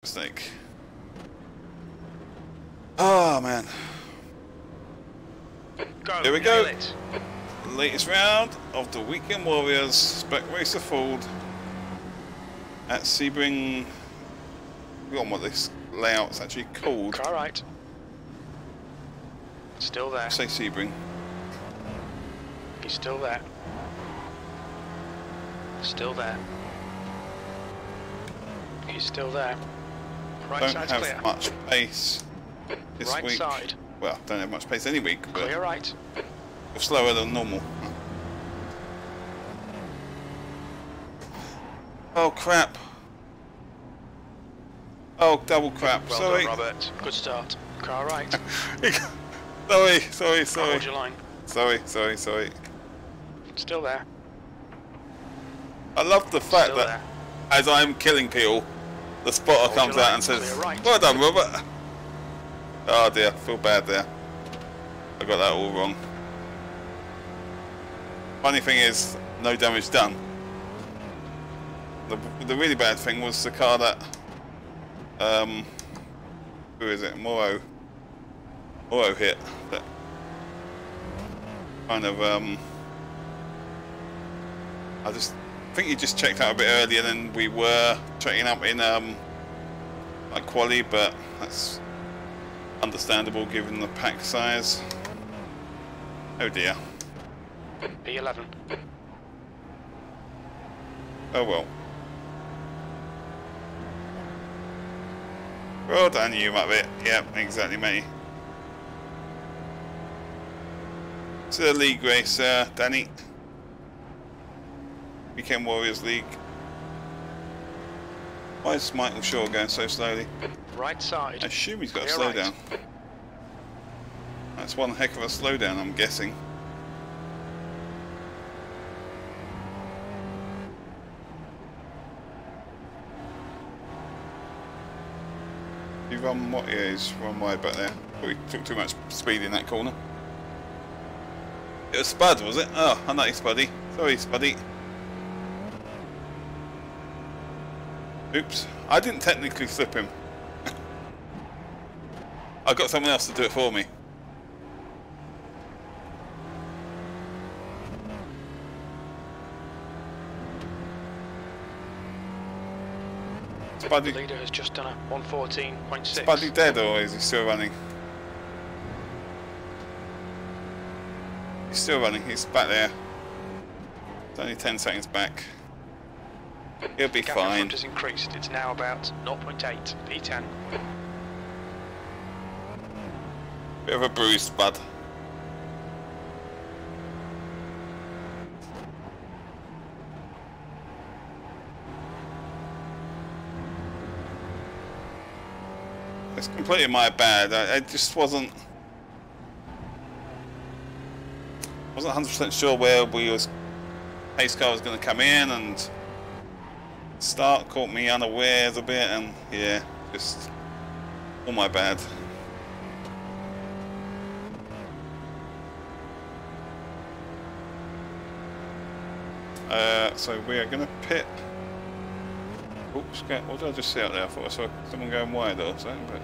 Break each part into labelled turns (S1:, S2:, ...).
S1: Mistake. Oh man. Here we go. Latest round of the weekend Warriors Spec Racer Ford at Sebring. I forgot what this layout's actually called.
S2: Car right. Still there.
S1: Say Sebring.
S2: He's still there. Still there. He's still there. Right
S1: Don't
S2: side's
S1: have
S2: clear.
S1: much pace this
S2: Right
S1: week.
S2: side.
S1: Well, don't have much pace any week, but
S2: Clear right.
S1: we're slower than normal. Oh crap. Oh, double crap.
S2: Well
S1: Sorry.
S2: done, Robert. Good start. Car right.
S1: Sorry.
S2: Hold your line.
S1: Sorry.
S2: Still there.
S1: I love the fact
S2: Still
S1: that
S2: there.
S1: as I'm killing people, the spotter
S2: Hold
S1: comes
S2: your
S1: out
S2: line.
S1: and says,
S2: Clear right.
S1: "Well done, Robert." Oh dear, feel bad there. I got that all wrong. Funny thing is, no damage done. The really bad thing was the car that, who is it? Moro hit. That kind of, I think he just checked out a bit earlier than we were checking up in, like quali, but that's understandable given the pack size. Oh dear.
S2: P11.
S1: Oh well. Well done, you muppet. Yep, exactly, mate. It's a league race, Danny. Weekend Warriors League. Why is Michael Shaw going so slowly?
S2: Right side.
S1: I assume he's got a
S2: Clear right.
S1: slowdown. That's one heck of a slowdown, I'm guessing. You run what? Yeah, he's run wide back there. But he took too much speed in that corner. It was Spud, was it? Oh, unlucky Spuddy. Sorry, Spuddy. Oops. I didn't technically slip him. I got someone else to do it for me. Spuddy.
S2: The leader has just done a 114.6.
S1: Spuddy dead, or is he still running? He's still running, he's back there. It's only 10 seconds back. He'll be
S2: Gap in
S1: fine.
S2: front has increased. It's now about 0.8 P10.
S1: Bit of a bruise, Spud. It's completely my bad. I just wasn't 100% sure where pace car was going to come in, and start caught me unawares a bit, and yeah, just all my bad. So we are going to pit. Oops, what did I just see out there? I thought I saw someone going wide or something, but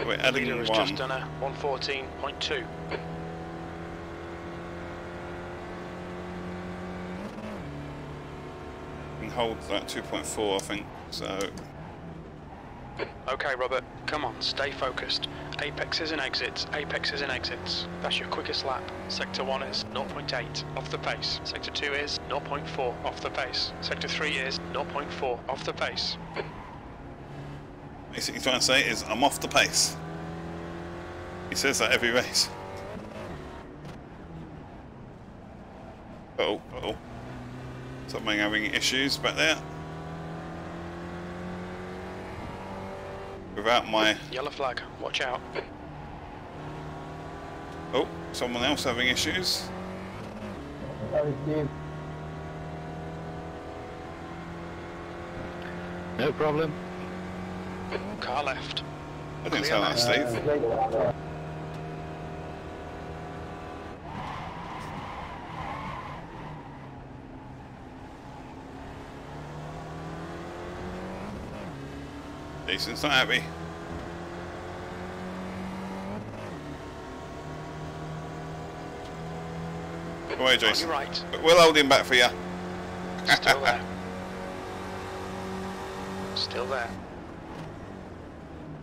S1: we're
S2: The
S1: adding
S2: leader has
S1: one.
S2: just done a 114.2.
S1: And hold that 2.4, I think. So
S2: Okay, Robert, come on, stay focused. Apexes and exits, apexes and exits. That's your quickest lap. Sector 1 is 0.8 off the pace. Sector 2 is 0.4 off the pace. Sector 3 is 0.4 off the pace.
S1: basically trying to say is I'm off the pace. He says that every race. Uh oh. Something having issues back there. Without my...
S2: Yellow flag, watch out.
S1: Oh, someone else having issues.
S3: Sorry, Steve.
S4: No problem.
S2: Car left.
S1: I didn't sound like Steve. Jason's not happy. Come away, Jason.
S2: On your right.
S1: We'll hold him back for you.
S2: Still there. Still there.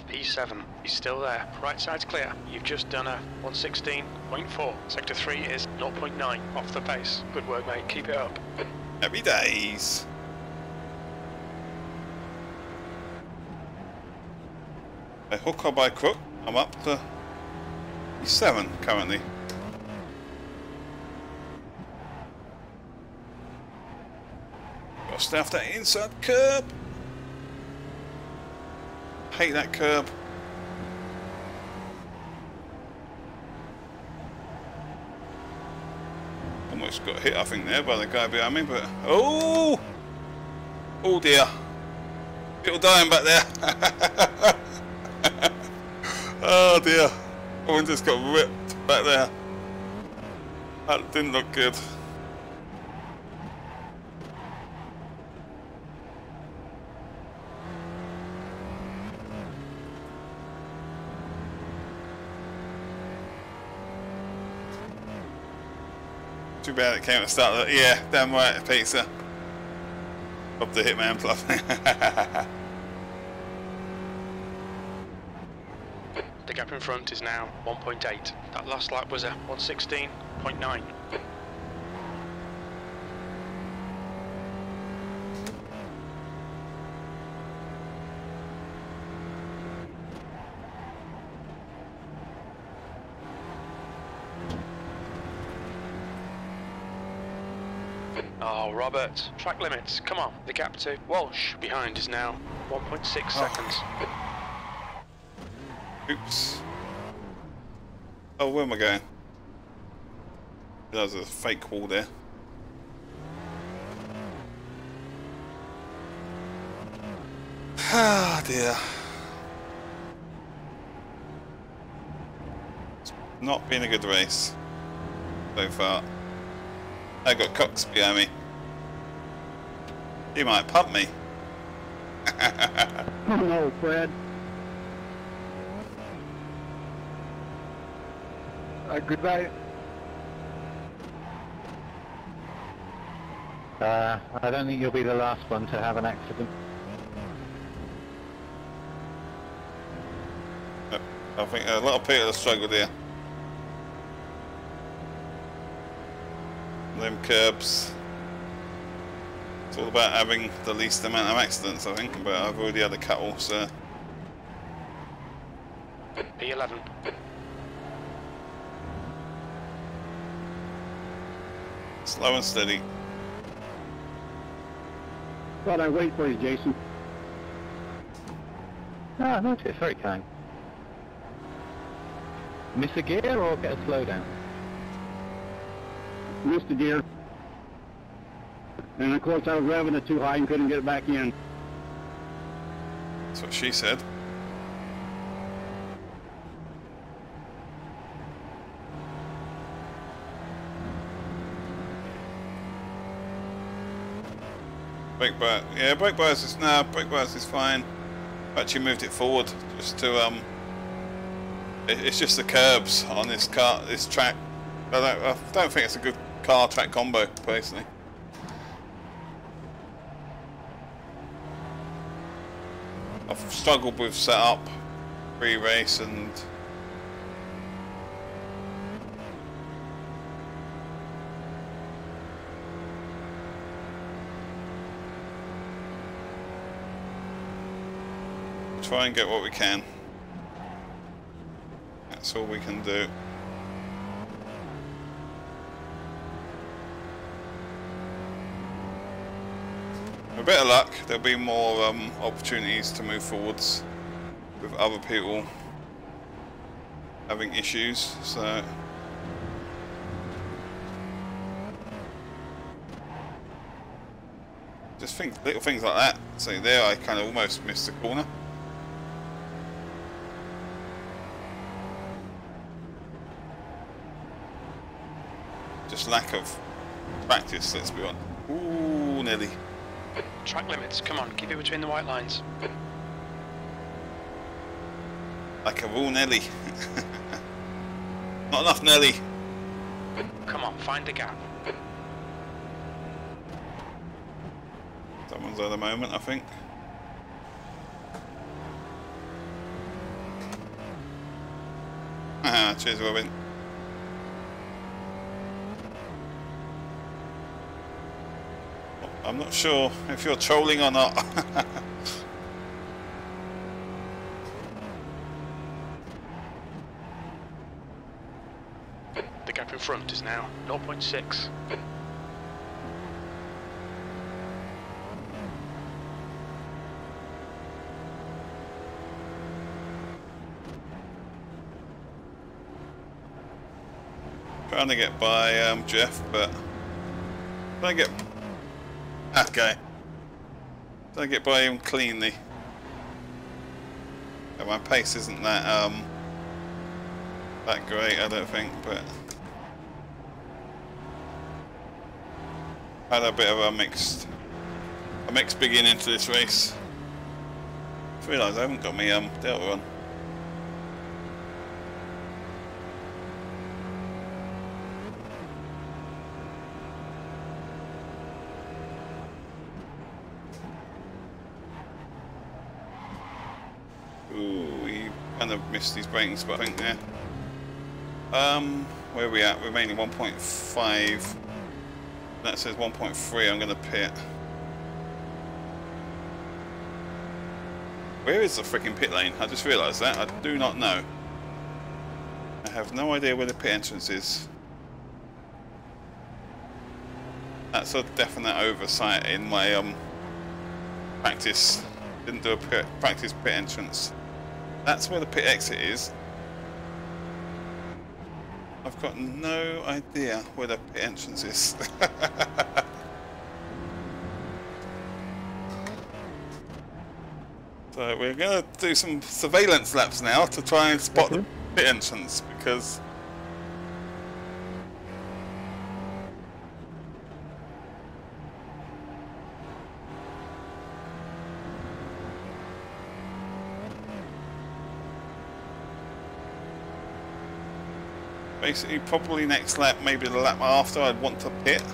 S2: P7, he's still there. Right side's clear. You've just done a 116.4. Sector 3 is 0.9 off the pace. Good work, mate. Keep it up.
S1: Happy days. By hook or by crook, I'm up to 7 currently. Got to stay off that inside curb. Hate that curb. Almost got hit, I think, there by the guy behind me, but oh dear, people dying back there. Oh dear, one just got ripped back there. That didn't look good. Too bad it came at the start of the, yeah, damn right, pizza. Of the Hitman Club.
S2: The gap in front is now 1.8. That last lap was a 116.9. Oh, Robert. Track limits. Come on. The gap to Walsh behind is now 1.6 seconds.
S1: Oops. Oh, where am I going? There's a fake wall there. Ah, dear. It's not been a good race so far. I got Cox behind me. He might pump me.
S3: Oh no, Fred. Goodbye.
S4: I don't think you'll be the last one to have an accident.
S1: I think a lot of people have struggled here. Them curbs. It's all about having the least amount of accidents, I think, but I've already had a couple, so.
S2: P11.
S1: Slow and steady.
S3: Thought I'd wait for you, Jason.
S4: Ah, notice, very kind. Miss a gear or get a slowdown?
S3: Missed the gear. And of course I was revving it too high and couldn't get it back in.
S1: That's what she said. Brake bias, yeah, brake bias is brake bias is fine. I've actually moved it forward just to it's just the curbs on this track. I don't think it's a good car track combo personally. I've struggled with setup, pre-race, and try and get what we can. That's all we can do. With a bit of luck, there'll be more opportunities to move forwards with other people having issues, so just think little things like that. So there I kind of almost missed the corner. Just lack of practice, let's be honest. Ooh, nearly.
S2: Track limits, come on, keep it between the white lines.
S1: Like a rule, Nelly. Not enough, Nelly.
S2: Come on, find the gap.
S1: Someone's at the moment, I think. Cheers, Robin. I'm not sure if you're trolling or not.
S2: The gap in front is now 0.6.
S1: Trying to get by Jeff, but trying to get trying to get by him cleanly. Yeah, my pace isn't that that great, I don't think, but I had a bit of a mixed beginning to this race. I realised I haven't got my delta on. Ooh, we kind of missed his braking spot, I think, there. Where are we at? We're mainly 1.5. That says 1.3, I'm going to pit. Where is the freaking pit lane? I just realised that. I do not know. I have no idea where the pit entrance is. That's a definite oversight in my practice. Didn't do a practice pit entrance. That's where the pit exit is. I've got no idea where the pit entrance is. So we're going to do some surveillance laps now to try and spot the pit entrance, because basically probably next lap, maybe the lap after, I'd want to pit.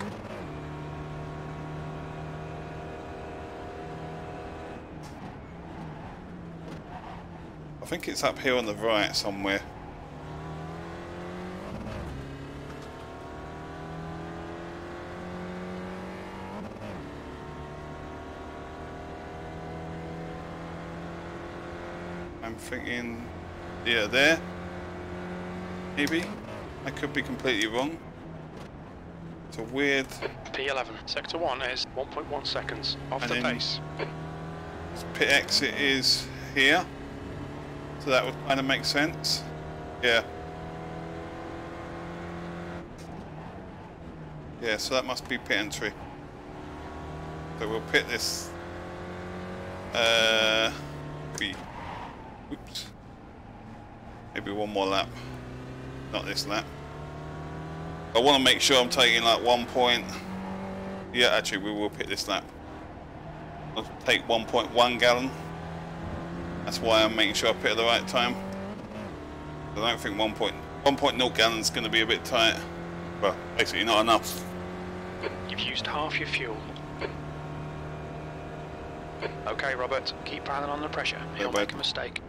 S1: I think it's up here on the right somewhere. I'm thinking, yeah, there. Maybe. I could be completely wrong. It's a weird...
S2: P11, sector 1 is 1.1 seconds off
S1: And
S2: the
S1: then-
S2: pace.
S1: Pit exit is here. So that would kind of make sense. Yeah. Yeah, so that must be pit entry. So we'll pit this... Oops. Maybe one more lap. Not this lap. I want to make sure I'm taking like 1 point. Yeah, actually we will pit this lap. I'll take 1.1 gallon. That's why I'm making sure I pit at the right time. I don't think 1.0 gallon is going to be a bit tight. Well, basically not enough.
S2: You've used half your fuel. Okay, Robert, keep piling on the pressure. He'll
S1: bud.
S2: make a mistake.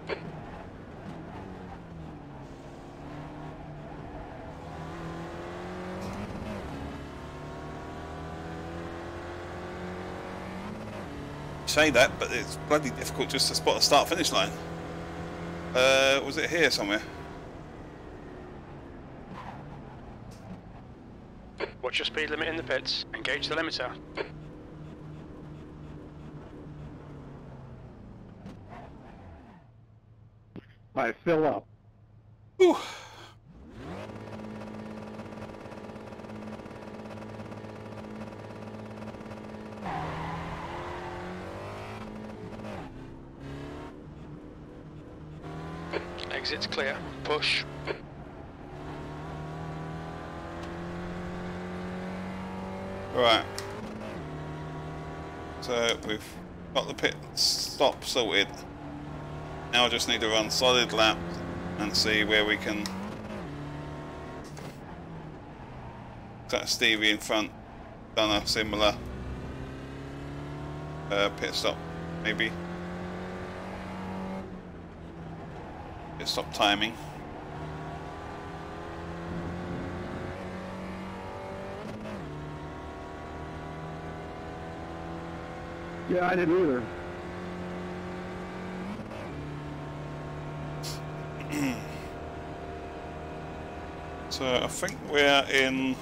S1: Say that, but it's bloody difficult just to spot the start-finish line. Was it here somewhere?
S2: Watch your speed limit in the pits. Engage the limiter.
S3: I fill up.
S1: Whew.
S2: Exit's clear. Push.
S1: Right. So we've got the pit stop sorted. Now I just need to run solid laps and see where we can. That Stevie in front done a similar pit stop, maybe. Pit stop timing.
S3: Yeah, I didn't either.
S1: So I think we're in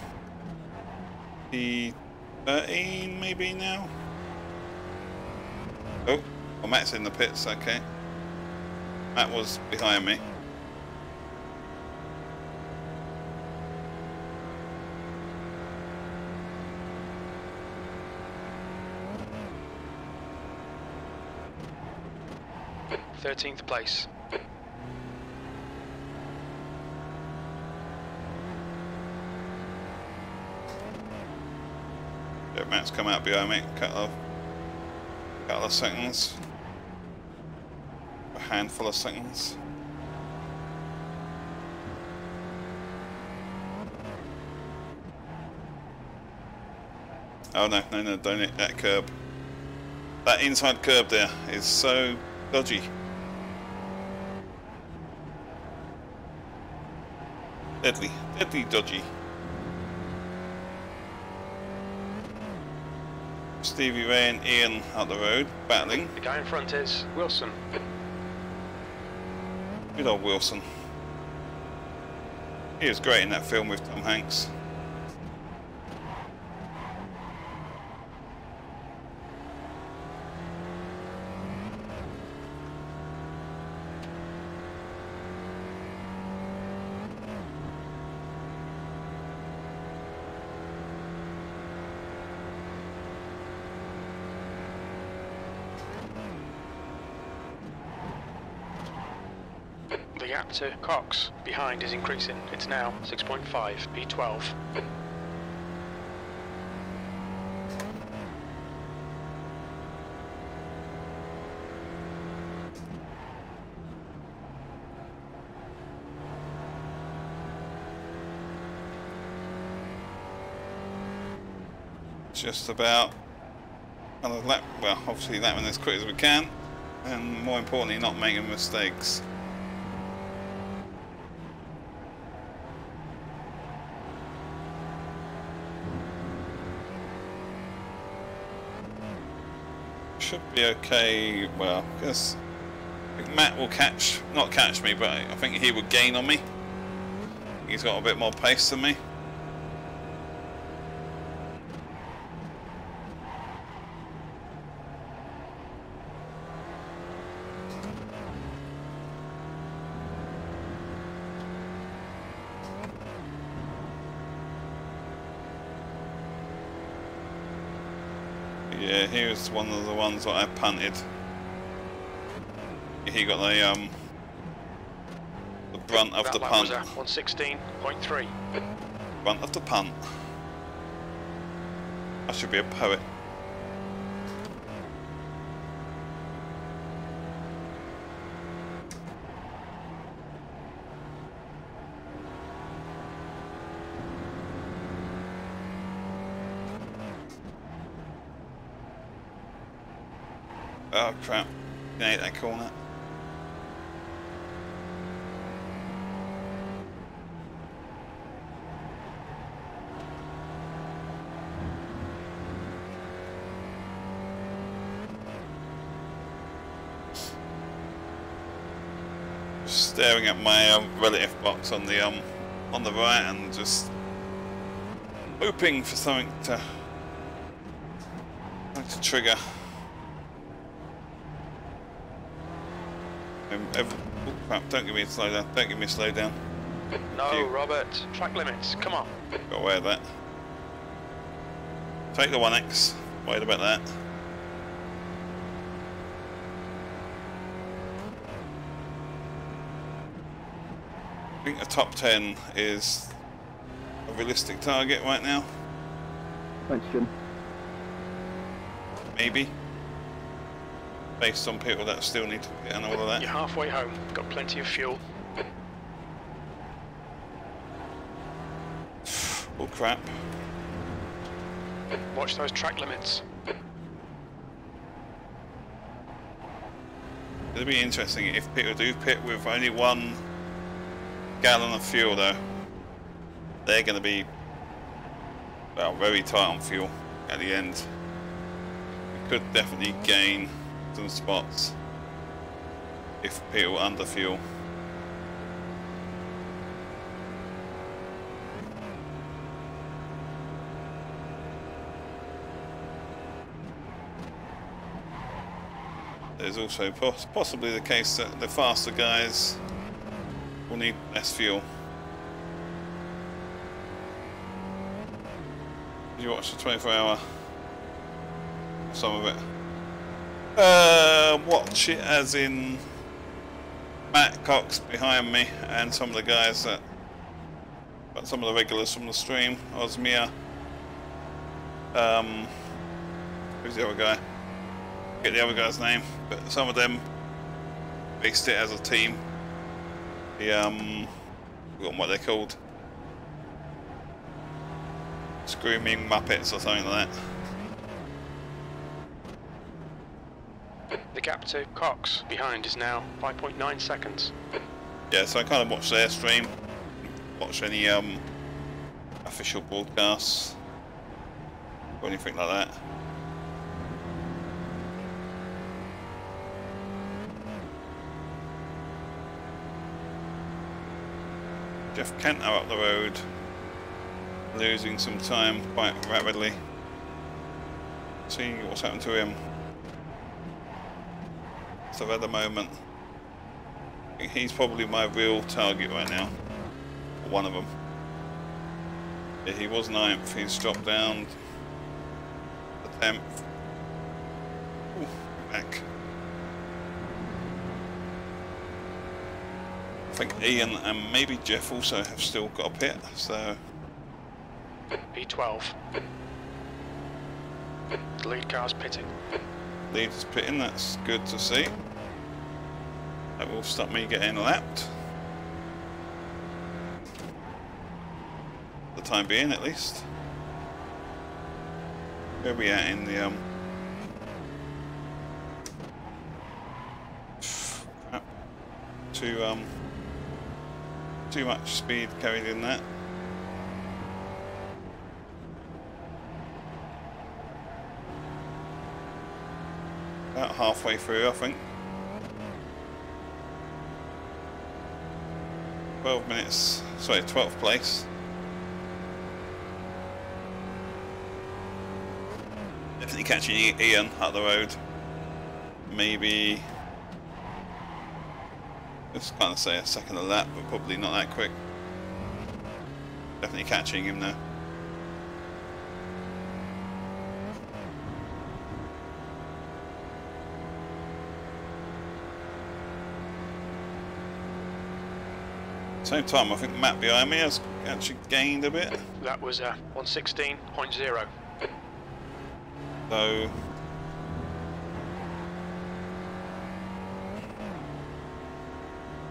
S1: the 13 maybe now. Oh, well, Matt's in the pits, okay. Matt was behind me.
S2: Thirteenth place.
S1: Yeah, Matt's come out behind me. Couple of seconds. A handful of seconds. Oh no, don't hit that curb. That inside curb there is so dodgy. Deadly dodgy. Stevie Ray and Ian up the road, battling.
S2: The guy in front is Wilson.
S1: Good old Wilson. He was great in that film with Tom Hanks.
S2: The gap to Cox behind is increasing. It's now 6.5, P12.
S1: Just about another lap, well obviously lapping as quick as we can, and more importantly not making mistakes. Should be okay, well, because I think Matt will not catch me, but I think he would gain on me. He's got a bit more pace than me. Yeah, he was one of the ones that I punted. He got the brunt of the punt.
S2: 116.3.
S1: Brunt of the punt. I should be a poet. Oh crap, I hate that corner. Staring at my relative box on the right and just hoping for something to trigger. Oh crap, don't give me a slow down, don't give me a slow down.
S2: No, Robert, track limits, come on.
S1: Got away with that. Take the 1X, worried about that. I think a top 10 is a realistic target right now.
S3: Thanks, Jim.
S1: Maybe. Based on people that still need to get and all of that.
S2: You're halfway home. Got plenty of fuel.
S1: Oh crap.
S2: Watch those track limits.
S1: It'll be interesting if people do pit with only 1 gallon of fuel though. They're going to be, well, very tight on fuel at the end. We could definitely gain some spots if people under fuel. There's also possibly the case that the faster guys will need less fuel. Did you watch the 24-hour? Some of it. Watch it as in Matt Cox behind me and some of the guys that, but some of the regulars from the stream. Osmia. Who's the other guy? Get the other guy's name, but some of them based it as a team. The forgotten what they're called. Screaming Muppets or something like
S2: that. The gap to Cox behind is now 5.9 seconds.
S1: Yeah, so I kind of watch their stream, watch any official broadcasts or anything like that. Jeff Kent are up the road, losing some time quite rapidly. See what's happened to him. So at the moment, I think he's probably my real target right now. One of them. Yeah, he was 9th, he's dropped down to 10th. Ooh, back. I think Ian and maybe Jeff also have still got a pit, so...
S2: P12. The lead car's pitting.
S1: Lead is pitting, that's good to see. That will stop me getting lapped. For the time being, at least. Where are we at in the crap. Too much speed carried in that. About halfway through, I think. 12 minutes, sorry, 12th place. Definitely catching Ian up the road. Maybe, let's kind of say a second a lap, but probably not that quick. Definitely catching him now. Same time, I think Matt behind me has actually gained a bit.
S2: That was 116.0.
S1: So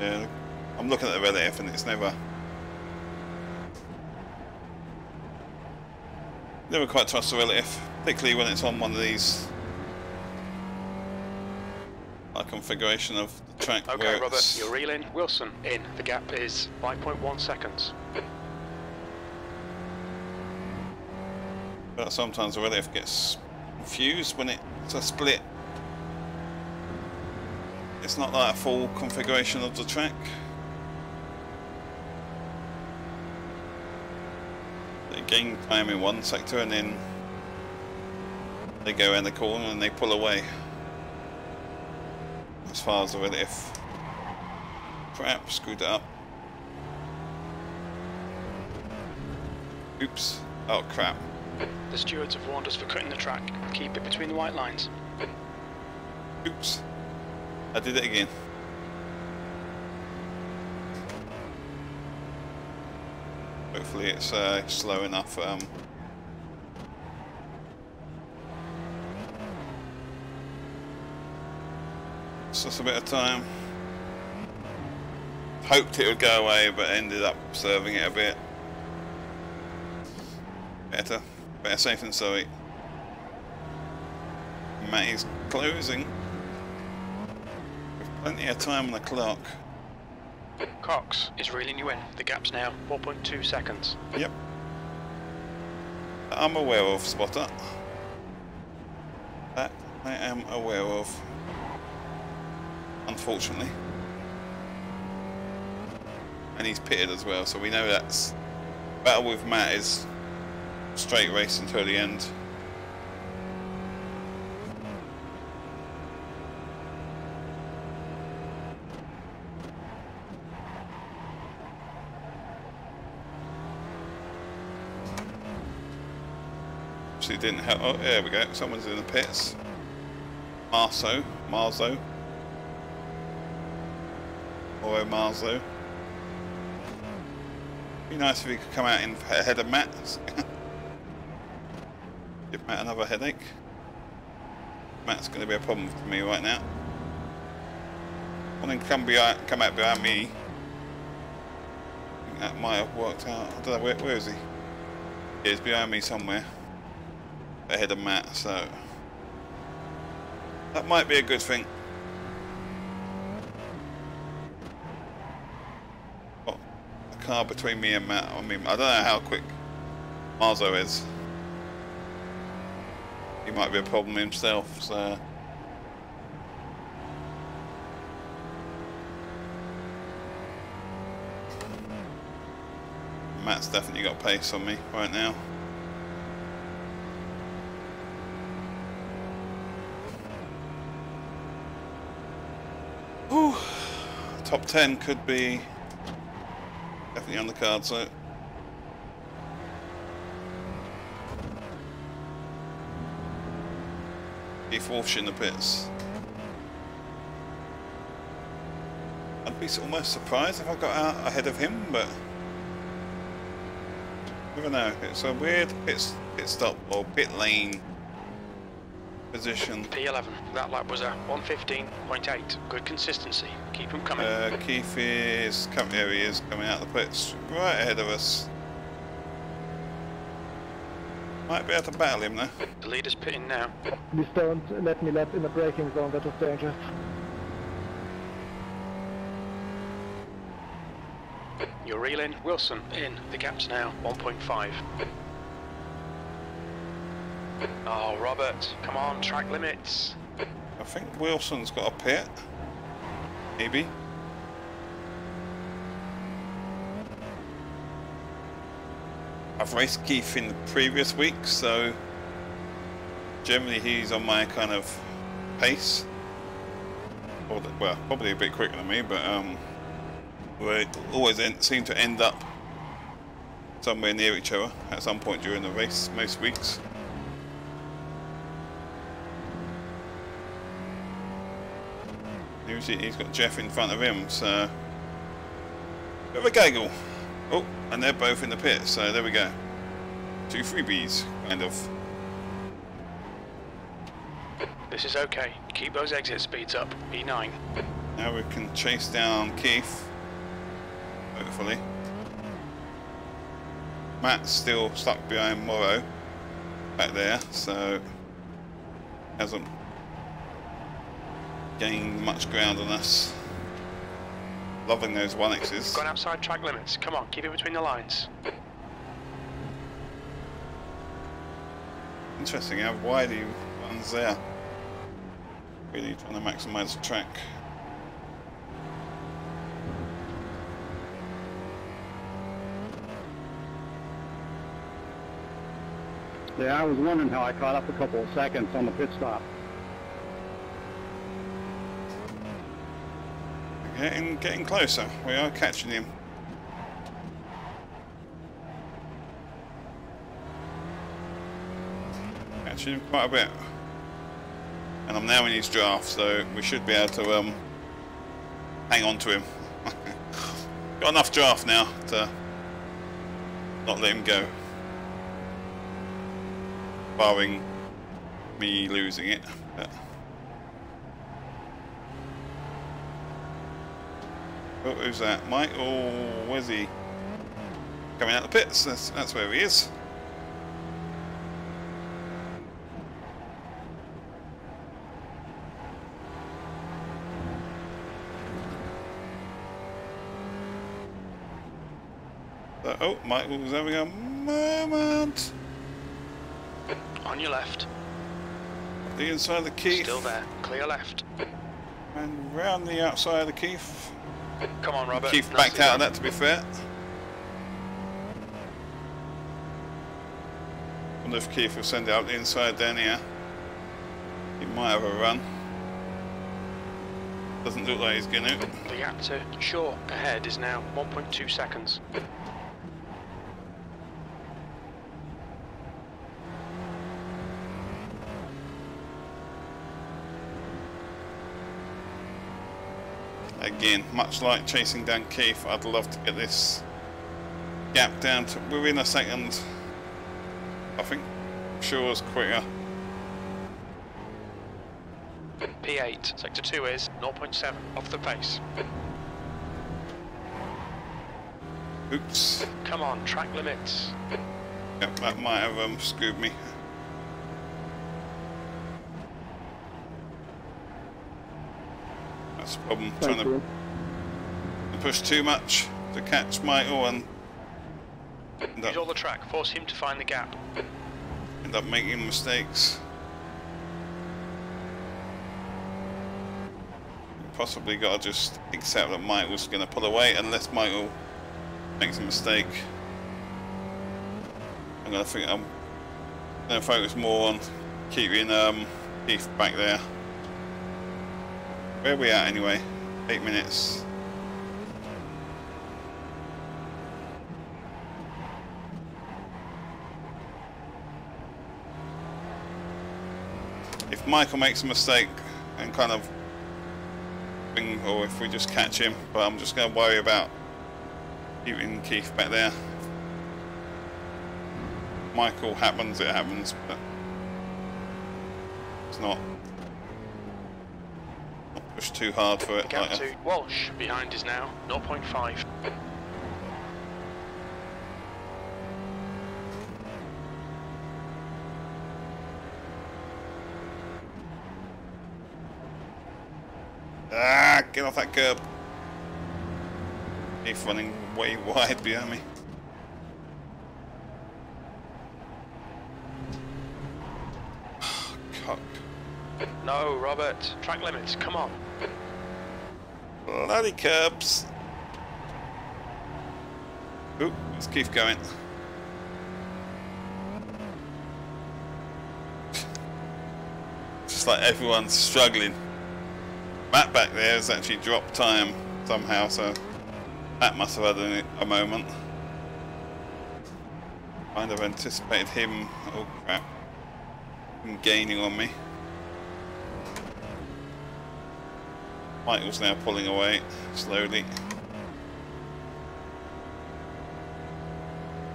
S1: yeah, I'm looking at the relative and it's never quite trust the relative, particularly when it's on one of these configuration of the track.
S2: Okay, Robert, you're reeling. Wilson in. The gap is 5.1 seconds.
S1: But sometimes the relative gets confused when it's a split. It's not like a full configuration of the track. They gain time in one sector and then they go around the corner and they pull away. As far as the relative. Crap, screwed it up. Oops. Oh crap.
S2: The stewards have warned us for cutting the track. Keep it between the white lines.
S1: Oops. I did it again. Hopefully it's slow enough. Cost us a bit of time. Hoped it would go away, but ended up serving it a bit. Better safe than sorry. Matty's closing. With plenty of time on the clock.
S2: Cox is reeling you in. The gap's now 4.2 seconds.
S1: Yep. I'm aware of, spotter. That I am aware of. Unfortunately. And he's pitted as well, so we know that's battle with Matt is straight race until the end. Actually didn't help. Oh, there we go. Someone's in the pits. Marzo. Or Marzo. Be nice if he could come out in ahead of Matt. Give Matt another headache. Matt's going to be a problem for me right now. And then come out behind me. I think that might have worked out. I don't know, where is he? Yeah, he's behind me somewhere. Ahead of Matt, so that might be a good thing. Oh, a car between me and Matt. I mean, I don't know how quick Marzo is. He might be a problem himself, so. Matt's definitely got pace on me right now. Ooh, top 10 could be definitely on the card, so. Keith Walsh in the pits. I'd be almost surprised if I got out ahead of him, but never know. It's a weird pit stop or pit lane position.
S2: P11. That lap was a 1:15.8. Good consistency. Keep him coming.
S1: Keith is coming. Here he is coming out of the pits, right ahead of us. Might be able to battle him though.
S2: The leader's pitting now.
S3: Please don't let me lap in the braking zone, that was dangerous.
S2: You're reeling. Wilson in. The gap's now 1.5. Oh, Robert, come on, track limits.
S1: I think Wilson's got a pit. Maybe. I've raced Keith in the previous week, so generally he's on my kind of pace. Well, probably a bit quicker than me, but we always seem to end up somewhere near each other at some point during the race, most weeks. Usually he's got Jeff in front of him, so bit of a gaggle. Oh, and they're both in the pit, so there we go. 2 freebies, kind of.
S2: This is okay. Keep those exit speeds up. E9.
S1: Now we can chase down Keith. Hopefully. Matt's still stuck behind Morrow back there, so hasn't gained much ground on us. Loving those 1Xs.
S2: Gone outside track limits. Come on, keep it between the lines.
S1: Interesting how wide he runs there. Really trying to maximise the track.
S3: Yeah, I was wondering how I caught up a couple of seconds on the pit stop.
S1: Getting closer. We are catching him. Catching him quite a bit. And I'm now in his draft, so we should be able to hang on to him. Got enough draft now to not let him go. Barring me losing it. But Oh, who's that? Mike? Oh, where's he? Coming out the pits. That's where he is. Oh, Michael's having a moment.
S2: On your left.
S1: The inside of the Keith.
S2: Still there. Clear left.
S1: And round the outside of the Keith.
S2: Come on, Robert.
S1: Keith backed out of that, to be fair. Wonder if Keith will send it out the inside down here. He might have a run. Doesn't look like he's going to.
S2: The gap to shore ahead is now 1.2 seconds.
S1: Again, much like chasing down Keith, I'd love to get this gap down to within a second. I think Shore's quicker.
S2: P8, sector 2 is 0.7 off the pace.
S1: Oops.
S2: Come on, track limits.
S1: Yep, that might have screwed me. That's the problem, trying to push too much to catch Michael and
S2: Use all the track, force him to find the gap.
S1: end up making mistakes. Possibly got to just accept that Michael's going to pull away unless Michael makes a mistake. I'm going to focus more on keeping Keith back there. Where are we at anyway? 8 minutes. If Michael makes a mistake and kind of, or if we just catch him, but I'm just going to worry about keeping Keith back there. Michael happens, it happens, but it's not push too hard for it.
S2: Gap to Walsh behind is now 0.5.
S1: Ah, get off that curb. Keith running way wide behind me. Cock.
S2: No, Robert. Track limits, come on.
S1: Bloody curbs. Oop, let's keep going. Just like everyone's struggling. Matt back there has actually dropped time somehow, so Matt must have had a moment. Kind of anticipated him, oh crap, him gaining on me. Michael's now pulling away slowly.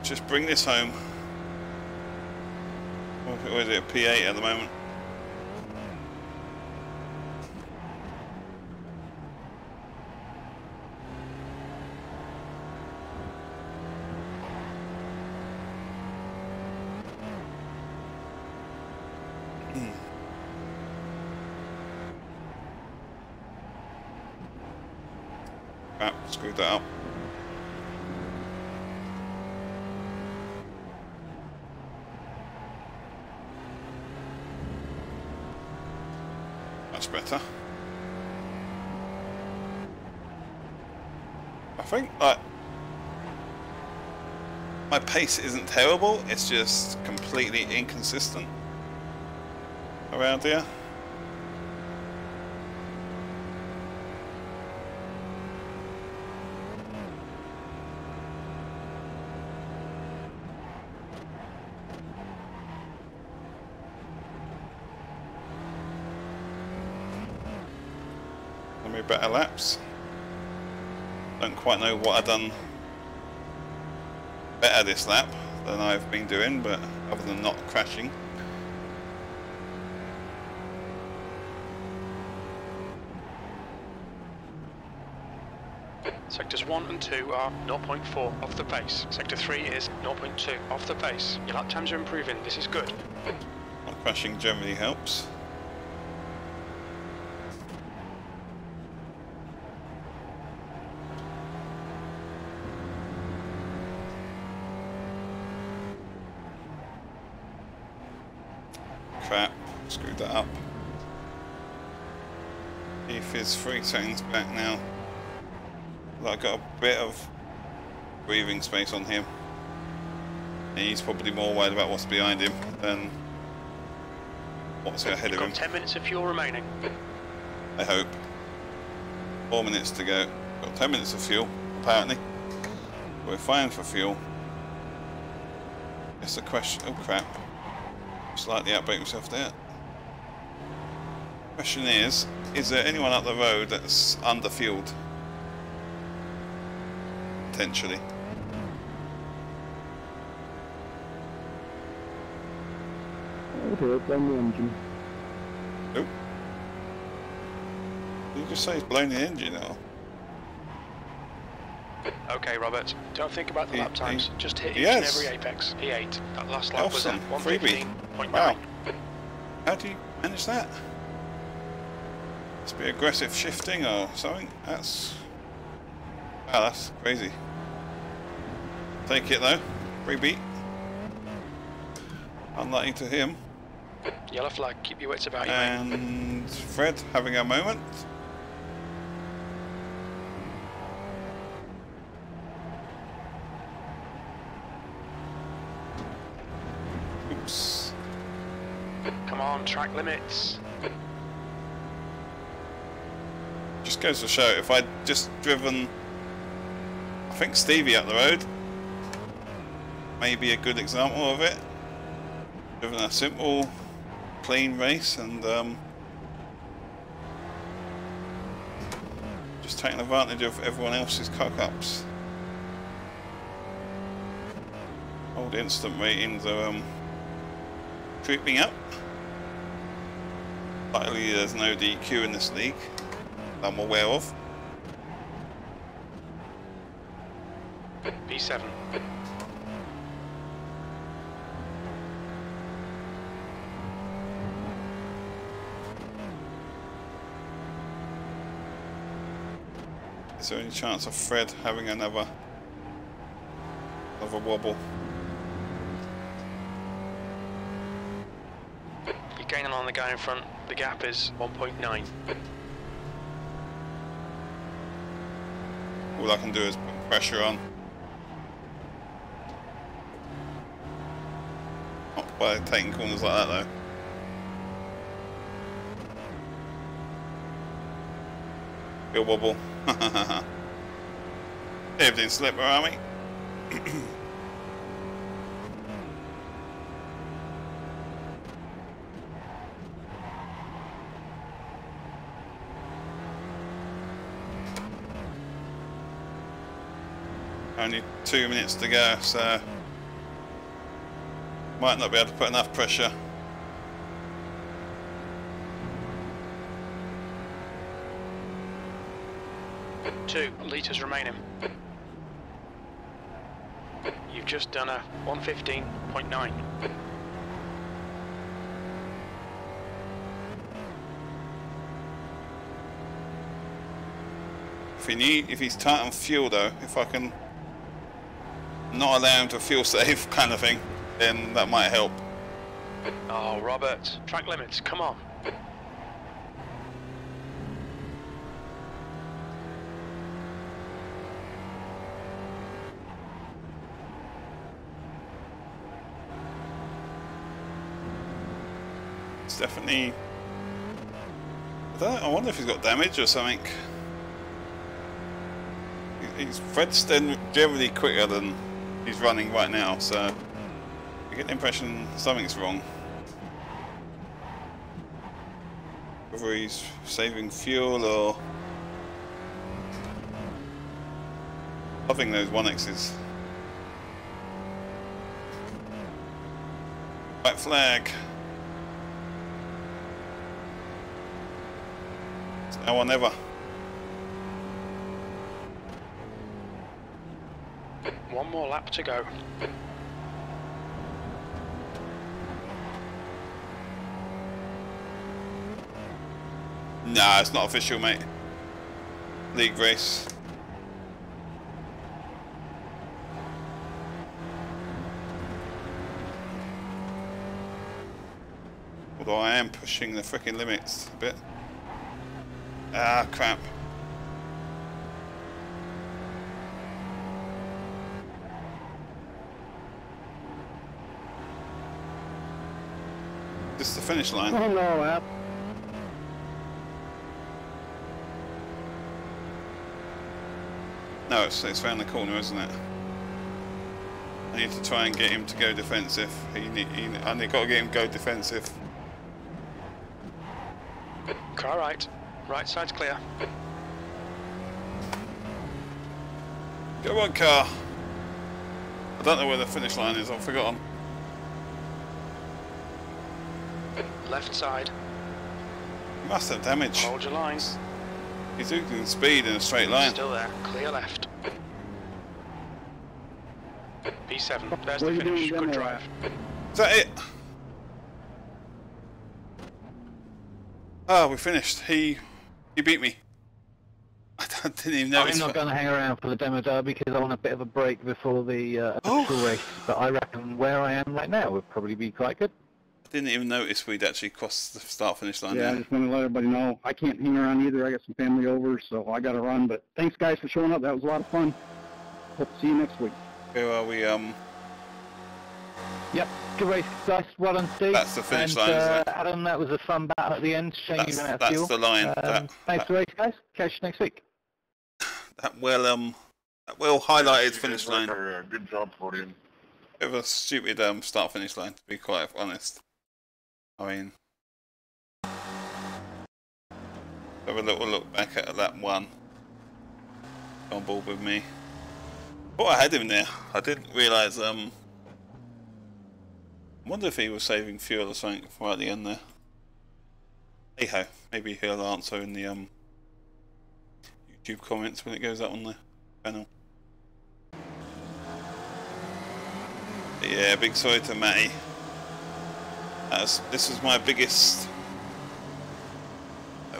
S1: Just bring this home. Or is it a P8 at the moment? Screwed that up. That's better. I think my pace isn't terrible, it's just completely inconsistent around here. Better laps. Don't quite know what I've done better this lap than I've been doing, but other than not crashing.
S2: Sectors 1 and 2 are 0.4 off the pace. Sector 3 is 0.2 off the pace. Your lap times are improving, this is good.
S1: Not crashing generally helps. Crap, screwed that up. Heath is 3 seconds back now. I've got a bit of breathing space on him. And he's probably more worried about what's behind him than what's ahead of him.
S2: You've got 10 minutes of fuel remaining.
S1: I hope. 4 minutes to go. Got 10 minutes of fuel, apparently. We're fine for fuel. It's a question. Oh crap. Slightly outbrake myself there. Question is there anyone up the road that's underfueled? Potentially.
S3: Okay, blame the engine.
S1: Nope. Did you just say he's blown the engine out?
S2: Okay, Robert, don't think about the lap times. Just hit each
S1: Yes.
S2: and every apex. He8. That last lap was at
S1: Awesome. Freebie.
S2: 115.9.
S1: Wow. How do you manage that? Must be aggressive shifting or something. That's... Wow, that's crazy. Take it though. Free beat. Unlucky to him.
S2: Yellow flag, keep your wits about you, mate.
S1: And Fred having a moment. Oops.
S2: Come on, track limits.
S1: Just goes to show, if I'd just driven, I think Stevie up the road, maybe a good example of it. Driven a simple, clean race and just taking advantage of everyone else's cock-ups. Old instant ratings are creeping up. Luckily there's no DQ in this league that I'm aware of.
S2: P7.
S1: Is there any chance of Fred having another wobble?
S2: You're gaining on the guy in front. The gap is 1.9.
S1: All I can do is put pressure on. Not by taking corners like that though. Bill wobble. Everything slip around me. Only 2 minutes to go, so might not be able to put enough pressure.
S2: Two litres remaining. You've just done a 115.9.
S1: If he's tight on fuel though, if I can not allow him to fuel save kind of thing, then that might help.
S2: Oh, Robert. Track limits, come on.
S1: It's definitely... I wonder if he's got damage or something. Fred's generally quicker than he's running right now, so I get the impression something's wrong. Whether he's saving fuel or loving those 1Xs. White flag. It's now or never.
S2: One more lap to go.
S1: Nah, it's not official, mate. League race. Although I am pushing the freaking limits a bit. Ah, crap. This is the finish line.
S3: Oh no, Al.
S1: No, it's round the corner, isn't it? I need to try and get him to go defensive. I got to get him to go defensive.
S2: Car right. Right side's clear.
S1: Go on, car. I don't know where the finish line is. I've forgotten.
S2: Left side.
S1: He must have damage.
S2: Hold your lines.
S1: He's losing speed in a straight line.
S2: Still there. Clear left. P7. There's
S3: What are
S2: the
S3: you
S2: finish.
S3: doing
S2: Good
S3: there,
S2: drive.
S1: Is that it? Oh, we finished. He beat me. I didn't even notice.
S4: I'm not going to hang around for the demo derby because I want a bit of a break before the official race. But I reckon where I am right now would probably be quite good.
S1: I didn't even notice we'd actually crossed the start-finish line.
S3: Yeah, I just want to let everybody know I can't hang around either. I got some family over, so I got to run. But thanks, guys, for showing up. That was a lot of fun. Hope to see you next week.
S1: Where are we?
S4: Yep, good race, guys. Well done, Steve.
S1: That's the finish
S4: and,
S1: line, isn't it?
S4: Adam, that was a fun battle at the end. Shame you ran out of
S1: That's
S4: fuel.
S1: the line.
S4: Thanks for the race, guys. Catch you next week.
S1: That well highlighted finish line.
S5: Good job, podium.
S1: Bit of a stupid start-finish line, to be quite honest. I mean, have a little look back at that one. On board with me. Thought I had him there. I didn't realise. I wonder if he was saving fuel or something right at the end there. Hey ho, maybe he'll answer in the YouTube comments when it goes up on the channel. But yeah, big sorry to Matty. This was my biggest.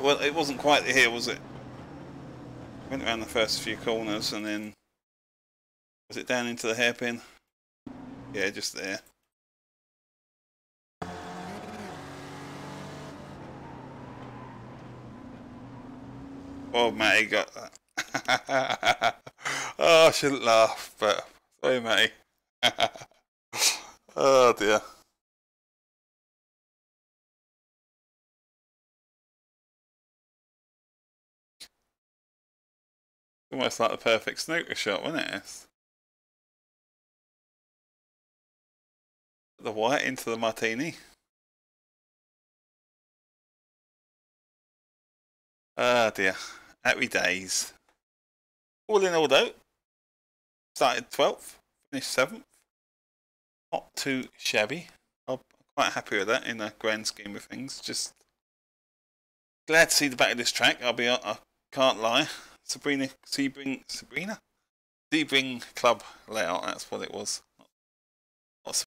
S1: Well, it wasn't quite here, was it? Went around the first few corners and then was it down into the hairpin? Yeah, just there. Oh, Matty got that. Oh, I shouldn't laugh, but sorry, Matty. Oh dear. Almost like the perfect snooker shot, wasn't it? The white into the martini. Ah dear. Happy days. All in all though, started 12th, finished 7th. Not too shabby. I'm quite happy with that in the grand scheme of things. Just glad to see the back of this track. I can't lie. Sebring Club layout, that's what it was.